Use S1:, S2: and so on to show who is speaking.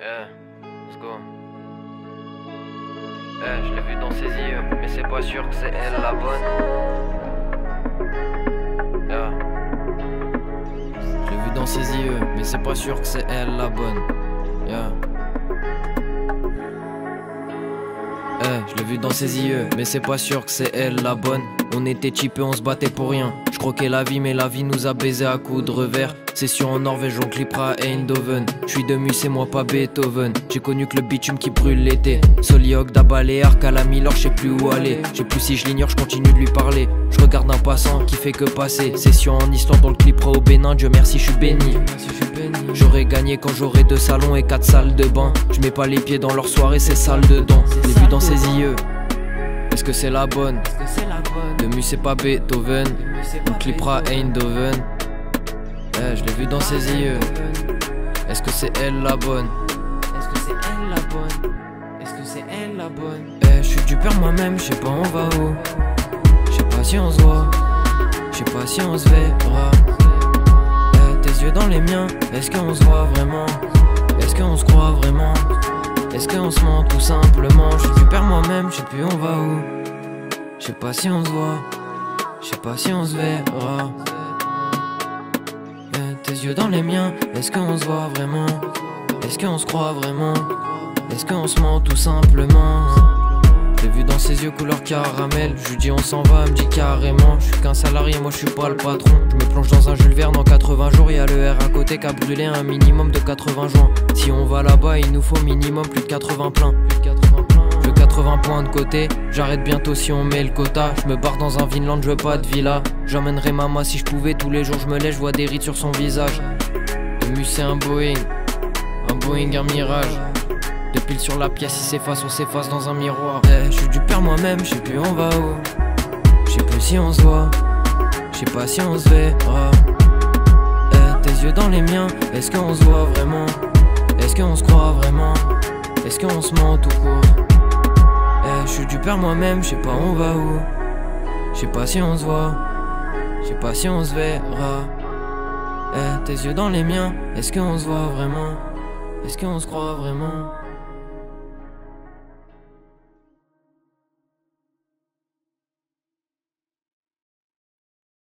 S1: Yeah, let's go. Je l'ai vu dans ses yeux, mais c'est pas sûr que c'est elle la bonne. Yeah. Je l'ai vu dans ses yeux, mais c'est pas sûr que c'est elle la bonne. Yeah. Je l'ai vu dans ses yeux, mais c'est pas sûr que c'est elle la bonne. On était cheapés, on se battait pour rien. Je croquais la vie, mais la vie nous a baisé à coups de revers. C'est sûr en Norvège, on clipera à Eindhoven. J'suis de Mus et moi pas Beethoven. J'ai connu que le bitume qui brûle l'été. Soliog, Dabaléar, Calamilor, j'sais plus où aller. J'sais plus si je l'ignore, j'continue de lui parler. Je regarde un passant qui fait que passer. Session en Islande, on le clipera au Bénin. Dieu merci, j'suis béni. J'aurais gagné quand j'aurai 2 salons et 4 salles de bain. J'mets pas les pieds dans leur soirée, c'est sale dedans. L'ai vu dans ses yeux. Est-ce que c'est la bonne? De Mus c'est pas Beethoven. On clipera à Eindhoven. Je l'ai vu dans ses yeux. Est-ce que c'est elle la bonne?
S2: Est-ce que c'est elle la bonne? Est-ce que c'est elle la bonne?
S1: Je suis du père moi-même, je sais pas on va où. Je sais pas si on se voit, je sais pas si on se verra. Tes yeux dans les miens, est-ce qu'on se voit vraiment? Est-ce qu'on se croit vraiment? Est-ce qu'on se ment tout simplement? Je suis du père moi-même, je sais plus on va où. Je sais pas si on se voit, je sais pas si on se verra. Tes yeux dans les miens, est-ce qu'on se voit vraiment? Est-ce qu'on se croit vraiment? Est-ce qu'on se ment tout simplement? J'ai vu dans ses yeux couleur caramel. Je lui dis on s'en va, elle me dit carrément. Je suis qu'un salarié, moi je suis pas le patron. Je me plonge dans un Jules Verne en 80 jours. Y'a le R à côté qui a brûlé un minimum de 80 joints. Si on va là-bas, il nous faut minimum plus de 80 pleins. Je veux 80 points de côté. J'arrête bientôt si on met le quota. Je me barre dans un Vinland, je veux pas de villa. J'emmènerai maman si je pouvais. Tous les jours je me lève, je vois des rides sur son visage. De Mus c'est un Boeing, un Mirage. De piles sur la pièce, il s'efface, on s'efface dans un miroir. Je suis du père moi-même, je sais plus on va où. Je sais plus si on se voit, je sais pas si on se verra. Tes yeux dans les miens, est-ce qu'on se voit vraiment? Est-ce qu'on se croit vraiment? Est-ce qu'on se ment tout court? Je suis du père moi-même, je sais pas on va où. Je sais pas si on se voit, je sais pas si on se verra. Tes yeux dans les miens, est-ce qu'on se voit vraiment? Est-ce qu'on se croit vraiment?